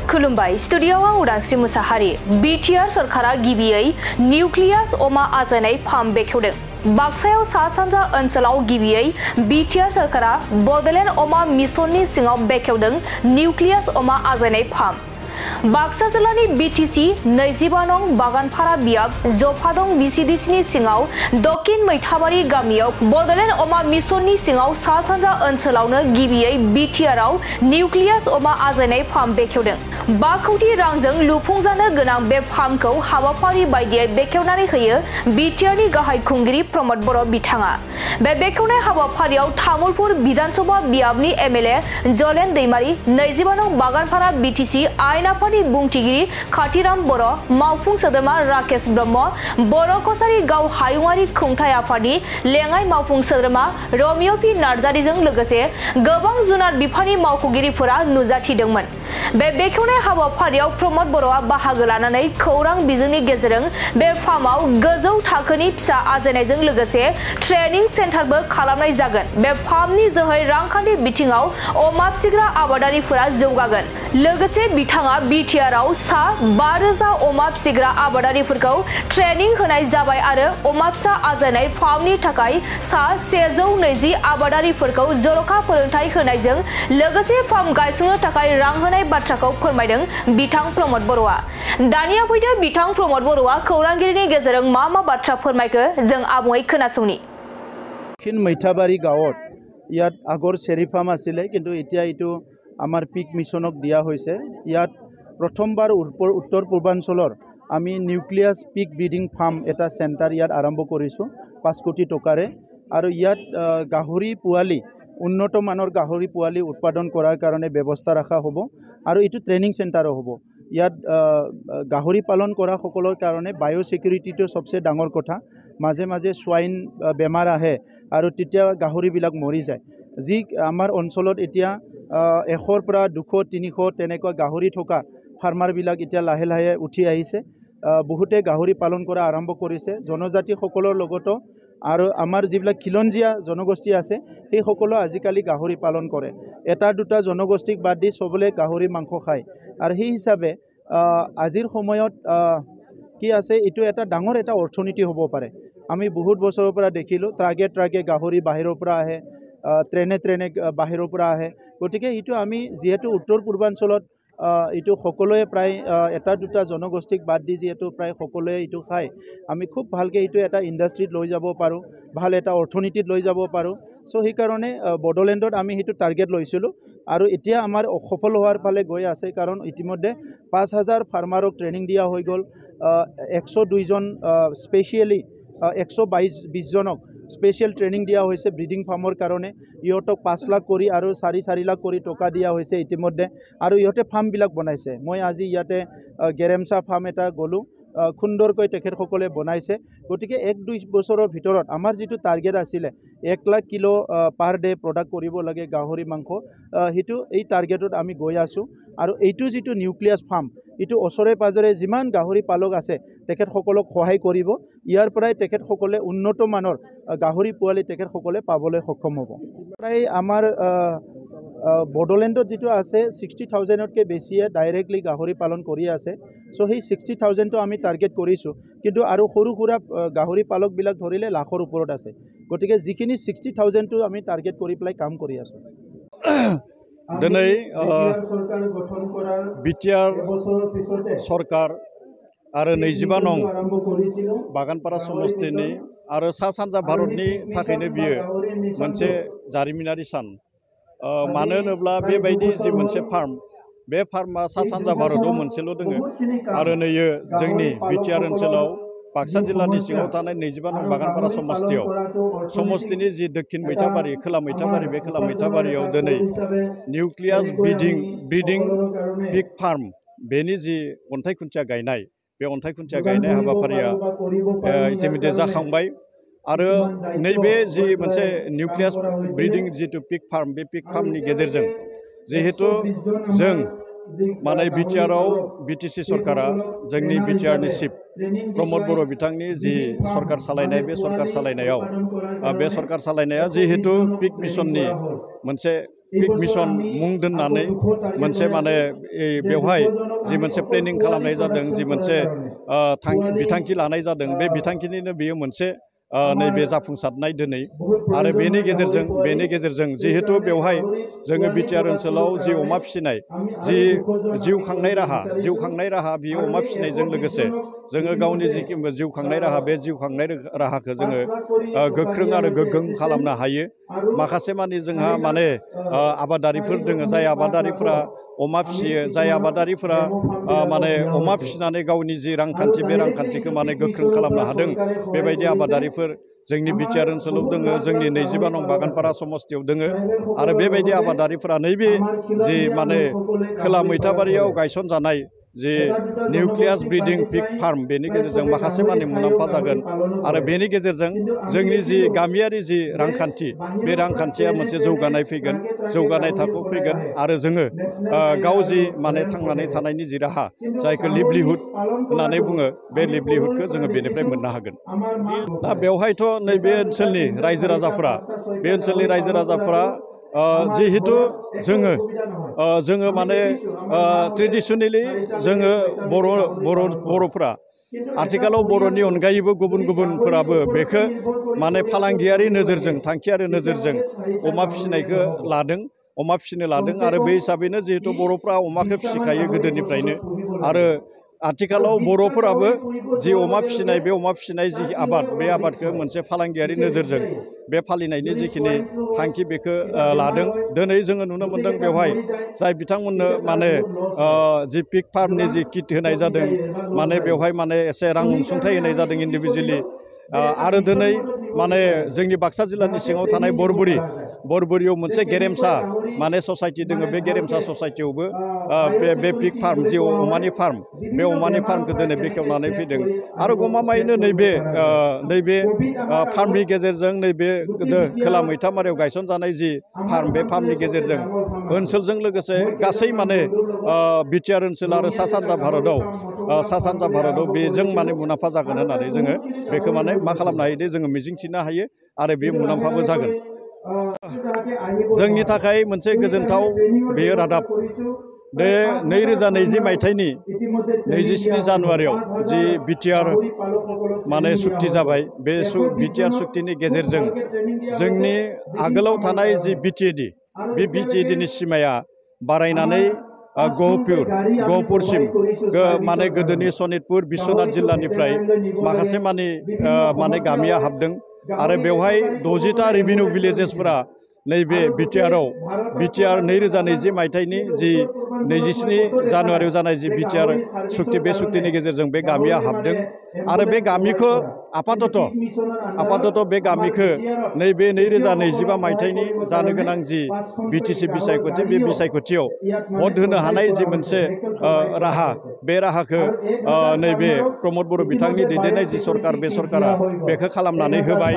खुलुमबाय स्टुडियोआव उदांस्रि मुसाहारि बिटिआर सरकारा गिबियै निउक्लियास अमा आजायनाय फार्म बेखेवदों। बाक्सायाव सा सानजा ओनसोलाव गिबियै बिटिआर सरकारा बडलेण्ड अमा मिशननि सिङाव बेखेवदों निउक्लियास अमा आजायनाय फार्म। बाक्सा जिल्लानि बिटिसि 25 नं बागानपारा बियाब जफादं बिसिडिसिनि सिङाव दक्षिण मैथाबारि गामियाव बडलेण्ड अमा मिशननि सिङाव सा सानजा ओनसोलावनो गिबियै बिटिआरआव निउक्लियास अमा आजायनाय फार्म बेखेवदों। 5 कोटी रांजों लुफुंजानो गोनां बे फार्मखौ हाबाफारि बायदियै बेखेवनानै होयो बिटिआरनि गाहाय खुंगिरि प्रमद बर' बिथाङा। बे बेखेवनाय हाबाफारियाव तामुलपुर विधानसभा बियाबनि एमएलए जलेन दैमारी, 25 नं बागानपारा बिटिसि आयेन आफादनि बुंथिगिरि खाथिराम बर', मावफुं सोद्रोमा राकेश ब्रह्म, बर' कछारी गाव हायुङारि खुंथाय आफादनि लेङाइ मावफुं सोद्रोमा रमिय पि नार्जारिजों लोगोसे गोबां जुनार बिफाननि मावख'गिरिफोरा नुजाथिदोंमोन। बे बेखेवनाय हाबाफारियाव प्रमद बर'आ बाहागो लानानै खौरां बिजोंनि गेजेरजों बे फार्माव गोजौ थाखोनि फिसा आजायनायजों लोगोसे ट्रेनिं सेन्टारबो खालामनाय जागोन। बे फार्मनि जोहै रांखान्थि बिथिङाव अमा फिसिग्रा आबादारिफोरा जौगागोन। लोगोसे बिथाङा बिटिआरआव सा 5000 अमा फिसिग्रा आबादारिफोरखौ ट्रेनिं होनाय जाबाय आरो अमा फिसा आजायनाय फार्मनि थाखाय सा 120 आबादारिफोरखौ जर'खा फोरोंथाय होनायजों लोगोसे फार्म गायसंनो थाखाय रां होनाय बाथ्राखौ फोरमायदों बिथां प्रमद बर'आ। दानिया फैदो बिथां प्रमद बर'आ खौरांगिरिनि गेजेरजों मा बाथ्रा फोरमायखो जों आबुङै खोनासंनि। दक्षिण मैथाबारी गाँवत इयात आगर शेरी फार्म आছিলে किन्तु इतिया इटु आमार पिक मिशनक दिया होइसे। इयात प्रथमबार उत्तर पूर्वांचलर आमी निउक्लियास पिक ब्रिडिंग फार्म एटा सेन्टार इयात आरम्भ करिছো 5 कोटी टकारे आरो इयात गाहरी पुआली उन्नत माনৰ गाहरी पुआली उत्पादन करार कारणे व्यवस्था रखा हबो आरो इटु ट्रेनिंग सेन्टारो हबो। इयात गाहरी पालन करा सकলৰ कारणे बायोसिक्युरिटीটো सबसे डाঙर कथा। माजे माजे स्वाइन बेमार आহে आरो तिতিয়া गाहरीबिलाक मरि যায়। जी आमार अञ्चলত इतिया 100 পৰা 200 300 তেনেকুৱা गाहरी থকা फार्मारबिलाक इतिया लाहे लाहे उठी आहिছে। बहुते गाहरी पालन करा आरम्भ करिছে। जनजाति सकলৰ লগতো আৰু আমাৰ যিবিলাক খিলঞ্জীয়া জনগোষ্ঠী আছে সেই সকলো আজিকালি গাহৰি পালন কৰে। এটা দুটা জনগোষ্ঠীক বাদ দি সবলে গাহৰি মাংস খায় আৰু সেই হিচাপে আজিৰ সময়ত কি আছে এটো এটা ডাঙৰ এটা অৰ্থনীতি হ'ব পাৰে। আমি বহুত বছৰৰ পৰা দেখিলো ট্ৰাকে গাহৰি বাহিৰৰ পৰা আহে, ট্ৰেনে বাহিৰৰ পৰা আহে। গতিকে এটো আমি যেহেতু উত্তৰ পূৰ্বাঞ্চলত इटु सकलोए प्राय एटा दुटा जनगोष्ठीक बाद दी जेहेतु प्राय सकलोए इटु खाय आमी खूब भालके इटु एटा इंडास्ट्रीत लई जाब पारो, भाल एटा अर्थनीतित लई जाब पारो। सो ही कारणे बडोलेण्डत आमी हिटु टार्गेट लइसिलो आरो इतिया आमार सफल होवार फाले गय आछे कारण इतिमध्ये 5000 फार्मारक ट्रेनिंग दिया होय गल। 102 जन स्पेशियली 120 जनक स्पेशल ट्रेनिंग दिया होइसे ब्रिडिंग फार्मर कारणे। इहतक 5 लाख करी आरो 4 लाख करी टका दिया होइसे इतिमध्ये आरो इहते फार्म बिलाक बनाइसे। मैं आज इयाते गेरेमसा फार्म एटा गलु सुंदरকৈ তেখেতসকলে बनाइसे। गतिके 1-2 বছৰৰ ভিতৰত আমাৰ যেটো টাৰ্গেট আছিলে 1 lakh kilo per day product কৰিব লাগে গাহৰি মাংস, হিটো এই টাৰ্গেটত আমি গৈ আছো। আৰু এইটো যেটো নিউক্লিয়াস ফাৰ্ম ইটো ওচৰে পাজৰে যিমান গাহৰি পালক আছে তেখেতসকলক সহায় কৰিব। ইয়াৰ পৰাই তেখেতসকলে উন্নত মানৰ গাহৰি পোৱালি তেখেতসকলে পাবলৈ সক্ষম হ'ব। প্ৰায় আমাৰ বডোলেণ্ডত যেটো আছে 60000তকৈ বেছিয়ে ডাইৰেক্টলি গাহৰি পালন কৰি আছে। সো সেই 60000টো আমি টাৰ্গেট কৰিছো কিন্তু আৰু সৰু সুৰা গাহৰি পালক বিলাক ধৰিলে লাখৰ ওপৰত আছে। গতিকে যিখিনি 60000টো আমি টাৰ্গেট কৰি প্লাই কাম কৰি আছো। दिनै बिटिआर सरकार आरो 25 नं बागानपारा समस्तिनि आरो सा सानजा भारतनि थाखायनो बियो मोनसे जारिमिनारि सान। मानो होनोब्ला बेबायदि जि मोनसे फार्म बे फार्मा सा सानजा भारताव मोनसेल' दोङो आरो नैयो जोंनि बिटिआर ओनसोलाव बाक्सा जिल्लानि सिङाव थानाय 25 नं बागानपारा समस्तिनि जि दक्षिण मैथाबारि खोला मैथाबारि बे खोला मैथाबारियाव दिनै निउक्लियास ब्रिडिं पिग फार्म बेनि जि अन्थाइ खुन्थिया गायनाय बे अन्थाइ खुन्थिया गायनाय हाबाफारिया इतिमध्ये जाखांबाय आरो नैबे जि मोनसे निउक्लियास ब्रिडिं जितु पिग फार्म बे पिग फार्मनि गेजेरजों जिहेतु जों माने बिटिआरआव बिटिसि सरकारा जोंनि बिटिआरनि चिफ प्रमद बर' बिथांनि जि सरकार सालायनाय बे सरकार सालायनाया जिहेतु पिग मिशननि मोनसे पिक मिशन मुं दोननानै मोनसे माने बेवहाय जि मोनसे प्लेनिं खालामनाय जादों जि मोनसे बिथांखि लानाय जादों बे बिथांखिनिनो बेयो मोनसे नैबे जाफुंसारनाय दिनै आरो बेनि गेजेरजों जिहेतु बेवहाय जोङो बिटिआर ओनसोलाव जि अमा फिसिनाय जि जिउ खांनाय राहा बियो अमा फिसिनायजों लोगोसे जोङो गावनि जि जिउ खांनाय राहा बे जिउ खांनाय राहाखौ जोङो गोख्रों आरो गोग्गों खालामनो हायो माखासे मानि जोंहा माने आबादारिफोर दोङो जाय आबादारिफोरा अमा फिसियो जाय आबादारिफोरा माने अमा फिसिनानै गावनि जि रांखान्थि बे रांखान्थिखौ माने गोख्रों खालामनो हादों बेबायदि आबादारिफोर जोंनि बिटिआर ओनसोलाव दोङो जोंनि 22 नं बागानपारा समस्तियाव दोङो आरो बेबायदि आबादारिफोरा नैबे जि माने खोला मैथाबारियाव गायसनजानाय जि निउक्लियास ब्रिडिं पिग फार्म बेनि गेजेरजों माखासे मानि मुलाम्फा जागोन आरो बेनि गेजेरजों जोंनि जि गामियारि जि रांखान्थि बे रांखान्थिया मोनसे जौगानाय फैगोन जौगानाय थाखोआव फैगोन आरो जोङो गाव जि माने थांनानै थानायनि जि राहा जायखौ लिभलिहुड होननानै बुङो बे लिभलिहुडखौ जोङो बेनिफ्राय मोननो हागोन दा बेवहायथ' नैबे ओनसोलनि रायजो राजाफोरा जिहेतु जोङो माने ट्रेडिसनेलि जोङो बर'फोरा आथिखालाव बर'नि अनगायैबो गुबुनफोराबो बेखौ माने फालांगियारि नोजोरजों थांखियारि नोजोरजों अमा फिसिनो लादों आरो बे हिसाबैनो जिहेतु बर'फ्रा अमाखौ फिसिखायो गोदोनिफ्रायनो आरो आथिखालाव बर'फोराबो जि अमा फिसिनाय बे अमा फिसिनाय जि आबाद बे आबादखौ मोनसे फालांगियारि नोजोरजों बे फालिनायनि जिखिनि थांखि बेखौ लादों दिनै जोङो नुनो मोनदों बेवहाय जाय बिथांमोननो माने जि पिग फार्मनि जि किट होनाय जादों माने बेवहाय माने एसे रां अनसुंथाइ होनाय जादों इन्डिभिजुवेलि आरो दिनै माने जोंनि बाक्सा जिल्लानि सिङाव थानाय बरबुरियाव मोनसे गेरेमसा माने ससाइटि दोङो बे गेरेमसा ससाइटियावबो बे पिग फार्म जि अमानि फार्म बे अमानि फार्मखौ दिनै बेखेवनानै फैदों आरो गमामायैनो नैबे फार्मनि गेजेरजों नैबे खोला मैथामारियाव गायसनजानाय जि फार्म बे फार्मनि गेजेरजों ओनसोलजों लोगोसे गासै माने बिटिआर ओनसोल आरो सा सानजा भारताव बेजों माने मुलाम्फा जागोन होननानै जोङो बेखौ माने मा खालामनो हायो दे जोङो मिजिंथिनो हायो आरो बे मुलाम्फाबो जागोन जोंनि थाखाय मोनसे गोजोनथाव बेयो रादाब बे 2020 मायथाइनि 27 जानुवारियाव जि बिटिआर माने सुक्ति जाबाय बे बिटिआर सुक्तिनि गेजेरजों जोंनि आगोलाव थानाय जि बिटिएडि बे बिटिएडिनि सिमाया बारायनानै गहपुरसिम माने गोदोनि सनितपुर बिश्वनाथ जिल्लानिफ्राय माखासे माने गामिया हाबदों आरो बेवहाय 60टा रेभिनिउ भिलेजेसफोरा नैबे बिटिआर 2020 मायथाइनि जि 27 जानुवारियाव जानाय जि बिटिआर सुक्ति बे सुक्तिनि गेजेरजों बे गामिया हाबदों आरो बे गामिखौ आपातत बे गामिखौ नैबे 2025 मायथाइनि जानो गोनां जि बिटिसि बिसायख'थि बे बिसायख'थियाव भट होनो हानाय जि मोनसे राहा बे राहाखौ नैबे प्रमद बर' बिथांनि दैदेननाय जि सरकार बे सरकारा बेखौ खालामनानै होबाय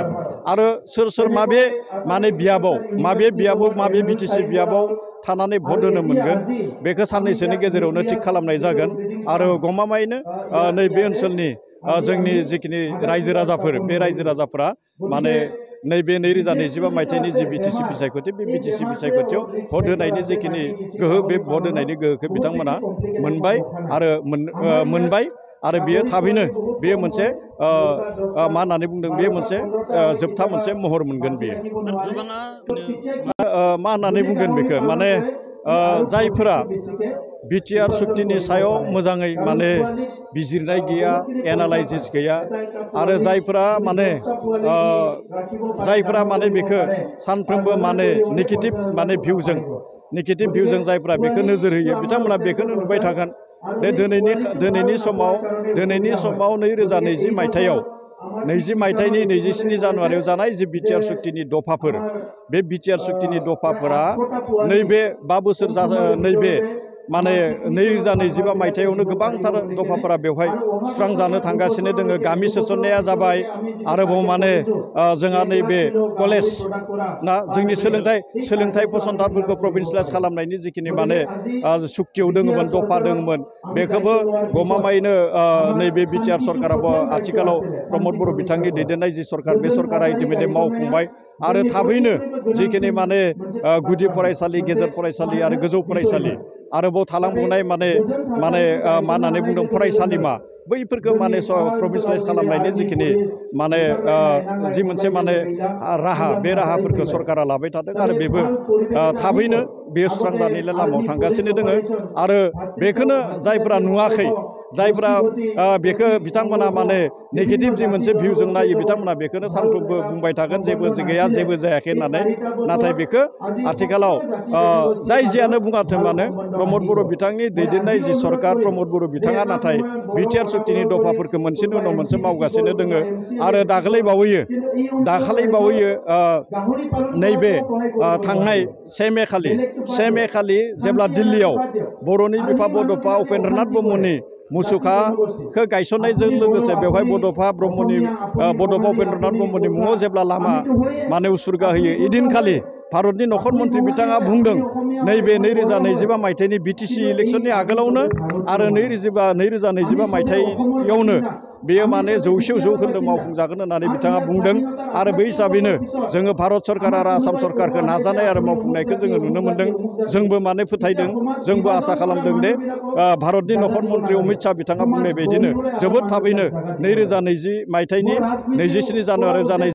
आरो सोर माबे माने माबे बिटिसि बियाबाव थानानै भट होनो मोनगोन बेखौ साननैसोनि गेजेरावनो थिग खालामनाय जागोन आरो गमामायैनो नैबे ओनसोलनि जोंनि जिखिनि रायजो राजाफोरा माने नैबे 2025 मायथाइनि जि बिटिसि बिसायख'थि बे बिटिसि बिसायख'थियाव भट होनायनि जिखिनि गोहो बे भट होनायनि गोहोखौ बिथांमोना मोनबाय आरो बियो थाबैनो बेयो मोनसे मा होननानै बुंदों बेयो मोनसे जोबथा मोनसे महर मोनगोन बेयो मा होननानै बुंगोन बेखौ माने जायफोरा बिटिआर सुक्तिनि सायाव मोजाङै माने बिजिरनाय गैया एनालाइसिस गैया आरो जायफोरा माने बेखौ सानफ्रोमबो माने नेगेटिभ भिउजों जायफोरा बेखौ नोजोर होयो बिथांमोना बेखौनो नुबाय थागोन बे दिनैनि समाव 2020 मायथाइयाव 20 मायथाइनि 27 जानुवारियाव जानाय जि बिटिआर सुक्तिनि दफाफोर बे बिटिआर सुक्तिनि दफाफोरा नैबे 5 बोसोर नैबे माने 2025 मायथाइयावनो गोबांथार दफाफोरा बेवहाय सुस्रांजानो थांगासिनो दोङो गामि सोसननाया जाबाय आरोबाव माने जोंहा नैबे कलेज ना जोंनि सोलोंथाइ फसंथानफोरखौ प्रभिन्सियेलाइज खालामनायनि जिखिनि माने सुक्तियाव दोङोमोन दफा दोङोमोन बेखौबो गमामायैनो नैबे बिटिआर सरकाराबो आथिखालाव प्रमद बर' बिथांनि दैदेननाय जि सरकार बे सरकारा इतिमध्य मावफुंबाय आरो थाबैनो जिखिनि माने गुदि फरायसालि गेजेर फरायसालि आरो गोजौ फरायसालि आरोबाव थालांबावनाय माने मा होननानै बुंदों फरायसालिमा बैफोरखौ माने प्रभिन्सियेलाइज खालामनायनि जिखिनि माने जि मोनसे माने राहा बे राहाफोरखौ सरकारा लाबाय थादों आरो बेबो थाबैनो बे सुस्रांजानायनि लामायाव थांगासिनो दोङो आरो बेखौनो जायफोरा नुवाखै जायफोरा बेखौ बिथांमोना माने नेगेटिभ जि मोनसे भिउजों नायो बिथांमोना बेखौनो सानफ्रोमबो बुंबाय थागोन जेबो गैया जेबो जायाखै होननानै नाथाय बेखौ आथिखालाव जाय जियानो बुङाथों मानो प्रमद बर' बिथांनि दैदेननाय जि सरकार प्रमद बर' बिथाङा नाथाय बिटिआर सुक्तिनि दफाफोरखौ मोनसेनि उनाव मोनसे मावगासिनो दोङो आरो दाखालै बावैयो नैबे थांनाय 1 मे खालि जेब्ला दिल्लीयाव बर'नि बिफा बड'फा उपेन्द्रनाथ ब्रह्मनि मुसुखाखौ गायसननायजों लोगोसे बेवहाय बड'फा उपेन्द्रनाथ ब्रह्मनि मुङाव जेब्ला लामा माने उसुर्गा होयो इदिनखालि भारतनि नखर मन्थ्रि बिथाङा बुंदों नैबे 2025 मायथाइनि बिटिसि इलेक्सननि आगोलावनो आरो 2025 मायथाइयावनो बेयो माने 100 जौखोन्दो मावफुंजागोन होननानै बिथाङा बुंदों आरो बै हिसाबैनो जोङो भारत सरकार आरो आसाम सरकारखौ नाजानाय आरो मावफुंनायखौ जोङो नुनो मोन्दों जोंबो माने फोथायदों जोंबो आसा खालामदों दे भारतनि नखर मन्थ्रि अमित शाह बिथाङा बुंनाय बायदिनो जोबोद थाबैनो 2020 मायथाइनि 27 जानुवारियाव जानाय